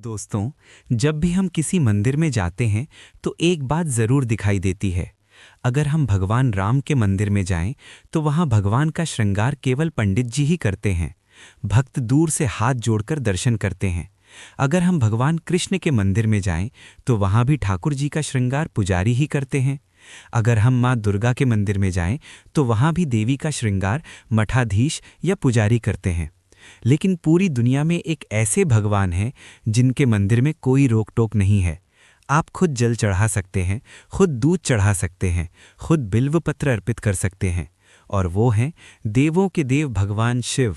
दोस्तों, जब भी हम किसी मंदिर में जाते हैं तो एक बात जरूर दिखाई देती है। अगर हम भगवान राम के मंदिर में जाएं तो वहां भगवान का श्रृंगार केवल पंडित जी ही करते हैं। भक्त दूर से हाथ जोड़कर दर्शन करते हैं। अगर हम भगवान कृष्ण के मंदिर में जाएं तो वहां भी ठाकुर जी का श्रृंगार पुजारी ही करते हैं। अगर हम मां दुर्गा के मंदिर में जाएं तो वहां भी देवी का श्रृंगार मठाधीश या पुजारी करते हैं। लेकिन पूरी दुनिया में एक ऐसे भगवान हैं जिनके मंदिर में कोई रोक टोक नहीं है। आप खुद जल चढ़ा सकते हैं, खुद दूध चढ़ा सकते हैं, खुद बिल्व पत्र अर्पित कर सकते हैं, और वो हैं देवों के देव भगवान शिव।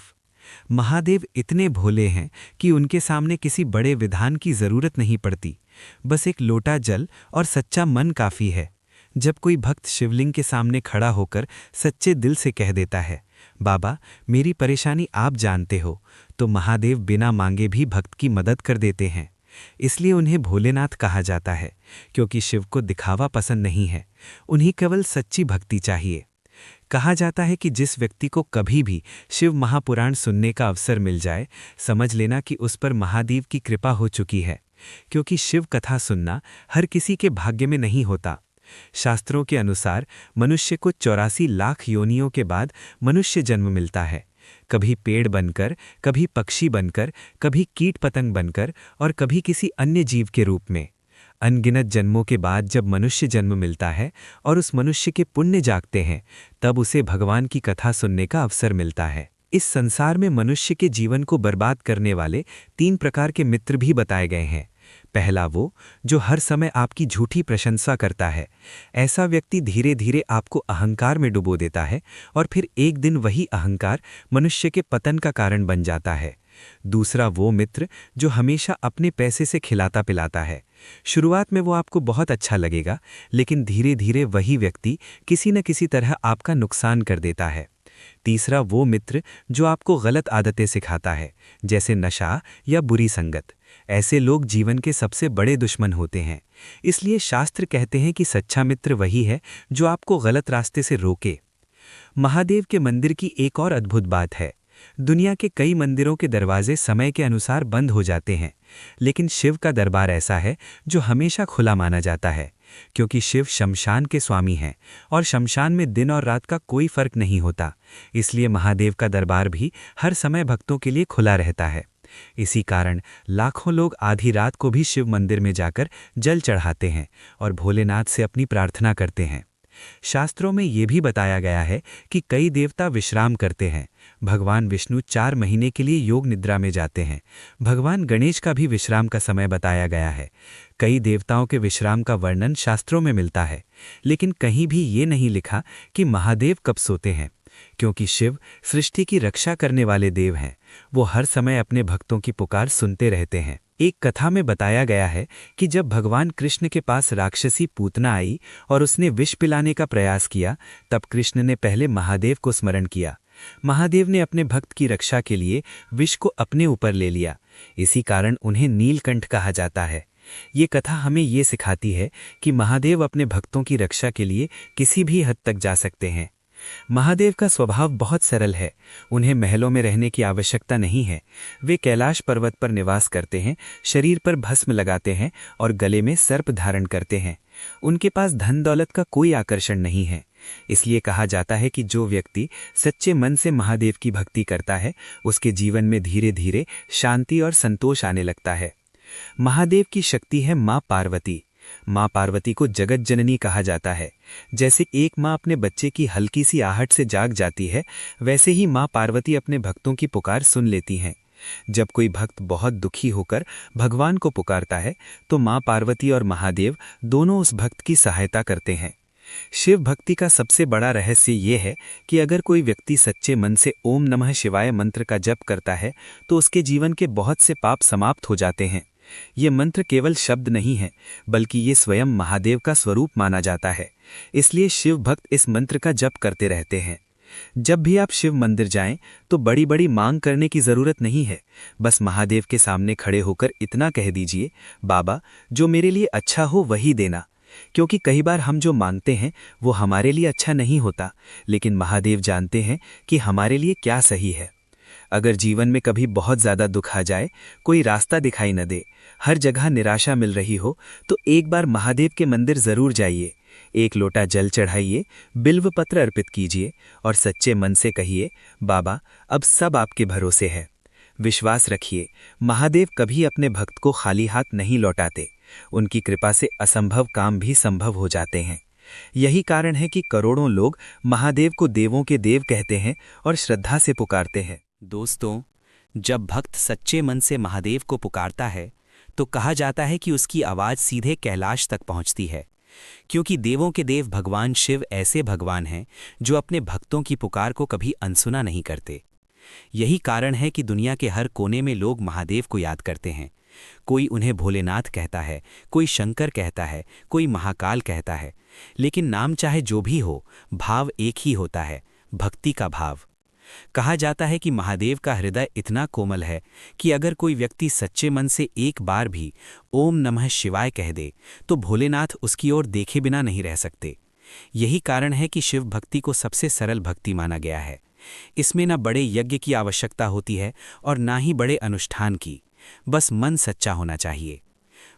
महादेव इतने भोले हैं कि उनके सामने किसी बड़े विधान की जरूरत नहीं पड़ती। बस एक लोटा जल और सच्चा मन काफी है। जब कोई भक्त शिवलिंग के सामने खड़ा होकर सच्चे दिल से कह देता है, बाबा मेरी परेशानी आप जानते हो, तो महादेव बिना मांगे भी भक्त की मदद कर देते हैं। इसलिए उन्हें भोलेनाथ कहा जाता है, क्योंकि शिव को दिखावा पसंद नहीं है, उन्हें केवल सच्ची भक्ति चाहिए। कहा जाता है कि जिस व्यक्ति को कभी भी शिव महापुराण सुनने का अवसर मिल जाए, समझ लेना कि उस पर महादेव की कृपा हो चुकी है, क्योंकि शिव कथा सुनना हर किसी के भाग्य में नहीं होता। शास्त्रों के अनुसार मनुष्य को 84 लाख योनियों के बाद मनुष्य जन्म मिलता है। कभी पेड़ बनकर, कभी पक्षी बनकर, कभी कीट पतंग बनकर और कभी किसी अन्य जीव के रूप में। अनगिनत जन्मों के बाद जब मनुष्य जन्म मिलता है और उस मनुष्य के पुण्य जागते हैं, तब उसे भगवान की कथा सुनने का अवसर मिलता है। इस संसार में मनुष्य के जीवन को बर्बाद करने वाले 3 प्रकार के मित्र भी बताए गए हैं। पहला वो जो हर समय आपकी झूठी प्रशंसा करता है। ऐसा व्यक्ति धीरे धीरे आपको अहंकार में डुबो देता है और फिर एक दिन वही अहंकार मनुष्य के पतन का कारण बन जाता है। दूसरा वो मित्र जो हमेशा अपने पैसे से खिलाता पिलाता है। शुरुआत में वो आपको बहुत अच्छा लगेगा, लेकिन धीरे धीरे वही व्यक्ति किसी न किसी तरह आपका नुकसान कर देता है। तीसरा वो मित्र जो आपको गलत आदतें सिखाता है, जैसे नशा या बुरी संगत। ऐसे लोग जीवन के सबसे बड़े दुश्मन होते हैं। इसलिए शास्त्र कहते हैं कि सच्चा मित्र वही है जो आपको गलत रास्ते से रोके। महादेव के मंदिर की एक और अद्भुत बात है। दुनिया के कई मंदिरों के दरवाजे समय के अनुसार बंद हो जाते हैं, लेकिन शिव का दरबार ऐसा है जो हमेशा खुला माना जाता है, क्योंकि शिव शमशान के स्वामी हैं और शमशान में दिन और रात का कोई फर्क नहीं होता। इसलिए महादेव का दरबार भी हर समय भक्तों के लिए खुला रहता है। इसी कारण लाखों लोग आधी रात को भी शिव मंदिर में जाकर जल चढ़ाते हैं और भोलेनाथ से अपनी प्रार्थना करते हैं। शास्त्रों में ये भी बताया गया है कि कई देवता विश्राम करते हैं। भगवान विष्णु 4 महीने के लिए योग निद्रा में जाते हैं। भगवान गणेश का भी विश्राम का समय बताया गया है। कई देवताओं के विश्राम का वर्णन शास्त्रों में मिलता है, लेकिन कहीं भी ये नहीं लिखा कि महादेव कब सोते हैं, क्योंकि शिव सृष्टि की रक्षा करने वाले देव हैं। वो हर समय अपने भक्तों की पुकार सुनते रहते हैं। एक कथा में बताया गया है कि जब भगवान कृष्ण के पास राक्षसी पूतना आई और उसने विष पिलाने का प्रयास किया, तब कृष्ण ने पहले महादेव को स्मरण किया। महादेव ने अपने भक्त की रक्षा के लिए विष को अपने ऊपर ले लिया। इसी कारण उन्हें नीलकंठ कहा जाता है। ये कथा हमें ये सिखाती है कि महादेव अपने भक्तों की रक्षा के लिए किसी भी हद तक जा सकते हैं। महादेव का स्वभाव बहुत सरल है। उन्हें महलों में रहने की आवश्यकता नहीं है। वे कैलाश पर्वत पर निवास करते हैं, शरीर पर भस्म लगाते हैं और गले में सर्प धारण करते हैं। उनके पास धन दौलत का कोई आकर्षण नहीं है। इसलिए कहा जाता है कि जो व्यक्ति सच्चे मन से महादेव की भक्ति करता है, उसके जीवन में धीरे धीरे शांति और संतोष आने लगता है। महादेव की शक्ति है माँ पार्वती। माँ पार्वती को जगत जननी कहा जाता है। जैसे एक माँ अपने बच्चे की हल्की सी आहट से जाग जाती है, वैसे ही माँ पार्वती अपने भक्तों की पुकार सुन लेती हैं। जब कोई भक्त बहुत दुखी होकर भगवान को पुकारता है, तो माँ पार्वती और महादेव दोनों उस भक्त की सहायता करते हैं। शिव भक्ति का सबसे बड़ा रहस्य ये है कि अगर कोई व्यक्ति सच्चे मन से ओम नमः शिवाय मंत्र का जप करता है, तो उसके जीवन के बहुत से पाप समाप्त हो जाते हैं। ये मंत्र केवल शब्द नहीं है, बल्कि ये स्वयं महादेव का स्वरूप माना जाता है। इसलिए शिव भक्त इस मंत्र का जप करते रहते हैं। जब भी आप शिव मंदिर जाएं, तो बड़ी बड़ी मांग करने की जरूरत नहीं है। बस महादेव के सामने खड़े होकर इतना कह दीजिए, बाबा जो मेरे लिए अच्छा हो वही देना। क्योंकि कई बार हम जो मांगते हैं वो हमारे लिए अच्छा नहीं होता, लेकिन महादेव जानते हैं कि हमारे लिए क्या सही है। अगर जीवन में कभी बहुत ज़्यादा दुख आ जाए, कोई रास्ता दिखाई न दे, हर जगह निराशा मिल रही हो, तो एक बार महादेव के मंदिर ज़रूर जाइए। एक लोटा जल चढ़ाइए, बिल्व पत्र अर्पित कीजिए और सच्चे मन से कहिए, बाबा अब सब आपके भरोसे है। विश्वास रखिए, महादेव कभी अपने भक्त को खाली हाथ नहीं लौटाते। उनकी कृपा से असंभव काम भी संभव हो जाते हैं। यही कारण है कि करोड़ों लोग महादेव को देवों के देव कहते हैं और श्रद्धा से पुकारते हैं। दोस्तों, जब भक्त सच्चे मन से महादेव को पुकारता है तो कहा जाता है कि उसकी आवाज़ सीधे कैलाश तक पहुंचती है, क्योंकि देवों के देव भगवान शिव ऐसे भगवान हैं जो अपने भक्तों की पुकार को कभी अनसुना नहीं करते। यही कारण है कि दुनिया के हर कोने में लोग महादेव को याद करते हैं। कोई उन्हें भोलेनाथ कहता है, कोई शंकर कहता है, कोई महाकाल कहता है, लेकिन नाम चाहे जो भी हो, भाव एक ही होता है, भक्ति का भाव। कहा जाता है कि महादेव का हृदय इतना कोमल है कि अगर कोई व्यक्ति सच्चे मन से एक बार भी ओम नमः शिवाय कह दे तो भोलेनाथ उसकी ओर देखे बिना नहीं रह सकते। यही कारण है कि शिव भक्ति को सबसे सरल भक्ति माना गया है। इसमें न बड़े यज्ञ की आवश्यकता होती है और ना ही बड़े अनुष्ठान की, बस मन सच्चा होना चाहिए।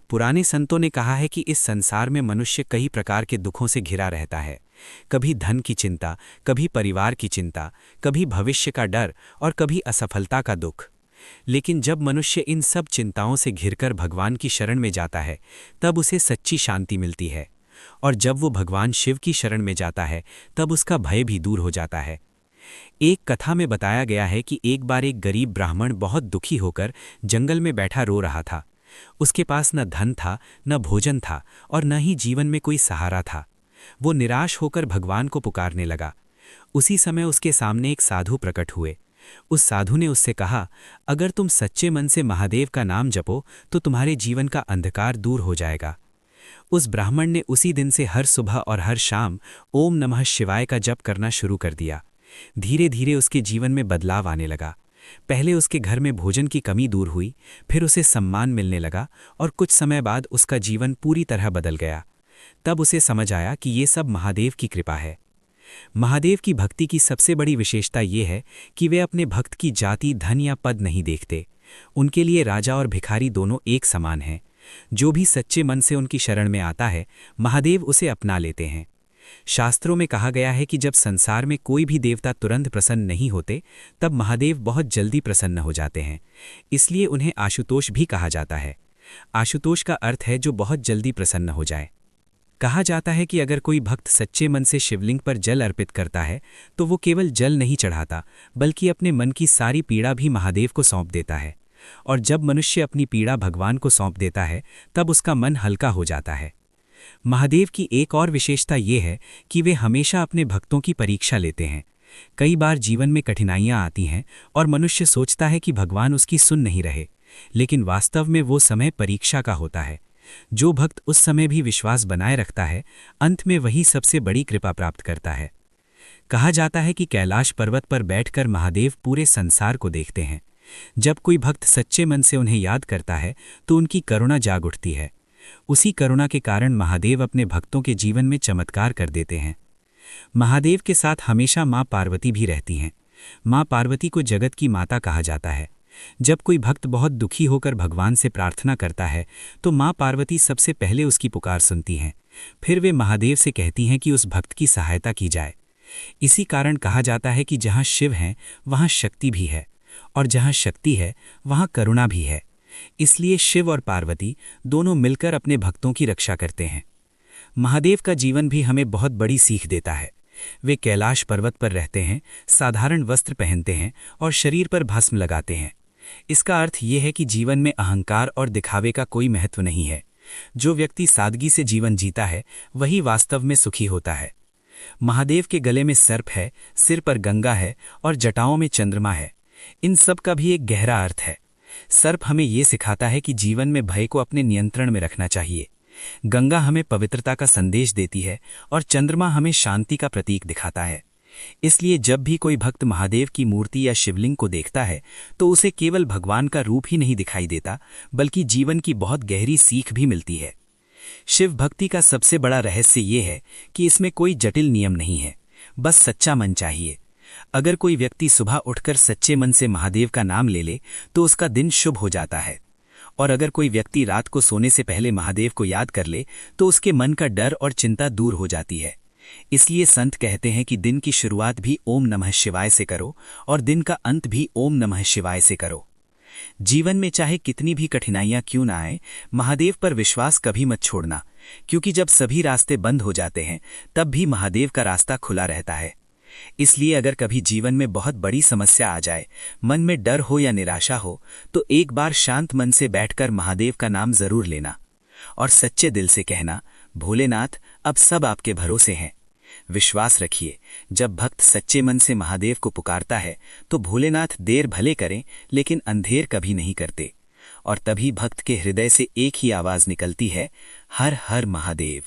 पुराने संतों ने कहा है कि इस संसार में मनुष्य कई प्रकार के दुखों से घिरा रहता है। कभी धन की चिंता, कभी परिवार की चिंता, कभी भविष्य का डर और कभी असफलता का दुख। लेकिन जब मनुष्य इन सब चिंताओं से घिरकर भगवान की शरण में जाता है, तब उसे सच्ची शांति मिलती है। और जब वो भगवान शिव की शरण में जाता है, तब उसका भय भी दूर हो जाता है। एक कथा में बताया गया है कि एक बार एक गरीब ब्राह्मण बहुत दुखी होकर जंगल में बैठा रो रहा था। उसके पास न धन था, न भोजन था और न ही जीवन में कोई सहारा था। वो निराश होकर भगवान को पुकारने लगा। उसी समय उसके सामने एक साधु प्रकट हुए। उस साधु ने उससे कहा, अगर तुम सच्चे मन से महादेव का नाम जपो तो तुम्हारे जीवन का अंधकार दूर हो जाएगा। उस ब्राह्मण ने उसी दिन से हर सुबह और हर शाम ओम नमः शिवाय का जप करना शुरू कर दिया। धीरे धीरे उसके जीवन में बदलाव आने लगा। पहले उसके घर में भोजन की कमी दूर हुई, फिर उसे सम्मान मिलने लगा और कुछ समय बाद उसका जीवन पूरी तरह बदल गया। तब उसे समझ आया कि ये सब महादेव की कृपा है। महादेव की भक्ति की सबसे बड़ी विशेषता ये है कि वे अपने भक्त की जाति, धन या पद नहीं देखते। उनके लिए राजा और भिखारी दोनों एक समान हैं। जो भी सच्चे मन से उनकी शरण में आता है, महादेव उसे अपना लेते हैं। शास्त्रों में कहा गया है कि जब संसार में कोई भी देवता तुरंत प्रसन्न नहीं होते, तब महादेव बहुत जल्दी प्रसन्न हो जाते हैं। इसलिए उन्हें आशुतोष भी कहा जाता है। आशुतोष का अर्थ है जो बहुत जल्दी प्रसन्न हो जाए। कहा जाता है कि अगर कोई भक्त सच्चे मन से शिवलिंग पर जल अर्पित करता है तो वो केवल जल नहीं चढ़ाता, बल्कि अपने मन की सारी पीड़ा भी महादेव को सौंप देता है। और जब मनुष्य अपनी पीड़ा भगवान को सौंप देता है, तब उसका मन हल्का हो जाता है। महादेव की एक और विशेषता ये है कि वे हमेशा अपने भक्तों की परीक्षा लेते हैं। कई बार जीवन में कठिनाइयां आती हैं और मनुष्य सोचता है कि भगवान उसकी सुन नहीं रहे, लेकिन वास्तव में वो समय परीक्षा का होता है। जो भक्त उस समय भी विश्वास बनाए रखता है, अंत में वही सबसे बड़ी कृपा प्राप्त करता है। कहा जाता है कि कैलाश पर्वत पर बैठकर महादेव पूरे संसार को देखते हैं। जब कोई भक्त सच्चे मन से उन्हें याद करता है तो उनकी करुणा जाग उठती है। उसी करुणा के कारण महादेव अपने भक्तों के जीवन में चमत्कार कर देते हैं। महादेव के साथ हमेशा माँ पार्वती भी रहती हैं। माँ पार्वती को जगत की माता कहा जाता है। जब कोई भक्त बहुत दुखी होकर भगवान से प्रार्थना करता है तो माँ पार्वती सबसे पहले उसकी पुकार सुनती हैं। फिर वे महादेव से कहती हैं कि उस भक्त की सहायता की जाए। इसी कारण कहा जाता है कि जहाँ शिव हैं वहाँ शक्ति भी है, और जहाँ शक्ति है वहाँ करुणा भी है। इसलिए शिव और पार्वती दोनों मिलकर अपने भक्तों की रक्षा करते हैं। महादेव का जीवन भी हमें बहुत बड़ी सीख देता है। वे कैलाश पर्वत पर रहते हैं, साधारण वस्त्र पहनते हैं और शरीर पर भस्म लगाते हैं। इसका अर्थ ये है कि जीवन में अहंकार और दिखावे का कोई महत्व नहीं है। जो व्यक्ति सादगी से जीवन जीता है वही वास्तव में सुखी होता है। महादेव के गले में सर्प है, सिर पर गंगा है और जटाओं में चंद्रमा है। इन सब का भी एक गहरा अर्थ है। सर्प हमें ये सिखाता है कि जीवन में भय को अपने नियंत्रण में रखना चाहिए। गंगा हमें पवित्रता का संदेश देती है और चंद्रमा हमें शांति का प्रतीक दिखाता है। इसलिए जब भी कोई भक्त महादेव की मूर्ति या शिवलिंग को देखता है तो उसे केवल भगवान का रूप ही नहीं दिखाई देता, बल्कि जीवन की बहुत गहरी सीख भी मिलती है। शिव भक्ति का सबसे बड़ा रहस्य ये है कि इसमें कोई जटिल नियम नहीं है, बस सच्चा मन चाहिए। अगर कोई व्यक्ति सुबह उठकर सच्चे मन से महादेव का नाम ले ले तो उसका दिन शुभ हो जाता है। और अगर कोई व्यक्ति रात को सोने से पहले महादेव को याद कर ले तो उसके मन का डर और चिंता दूर हो जाती है। इसलिए संत कहते हैं कि दिन की शुरुआत भी ओम नमः शिवाय से करो और दिन का अंत भी ओम नमः शिवाय से करो। जीवन में चाहे कितनी भी कठिनाइयां क्यों ना आए, महादेव पर विश्वास कभी मत छोड़ना, क्योंकि जब सभी रास्ते बंद हो जाते हैं तब भी महादेव का रास्ता खुला रहता है। इसलिए अगर कभी जीवन में बहुत बड़ी समस्या आ जाए, मन में डर हो या निराशा हो, तो एक बार शांत मन से बैठकर महादेव का नाम जरूर लेना और सच्चे दिल से कहना, भोलेनाथ अब सब आपके भरोसे हैं। विश्वास रखिए, जब भक्त सच्चे मन से महादेव को पुकारता है तो भोलेनाथ देर भले करें लेकिन अंधेर कभी नहीं करते। और तभी भक्त के हृदय से एक ही आवाज निकलती है, हर हर महादेव।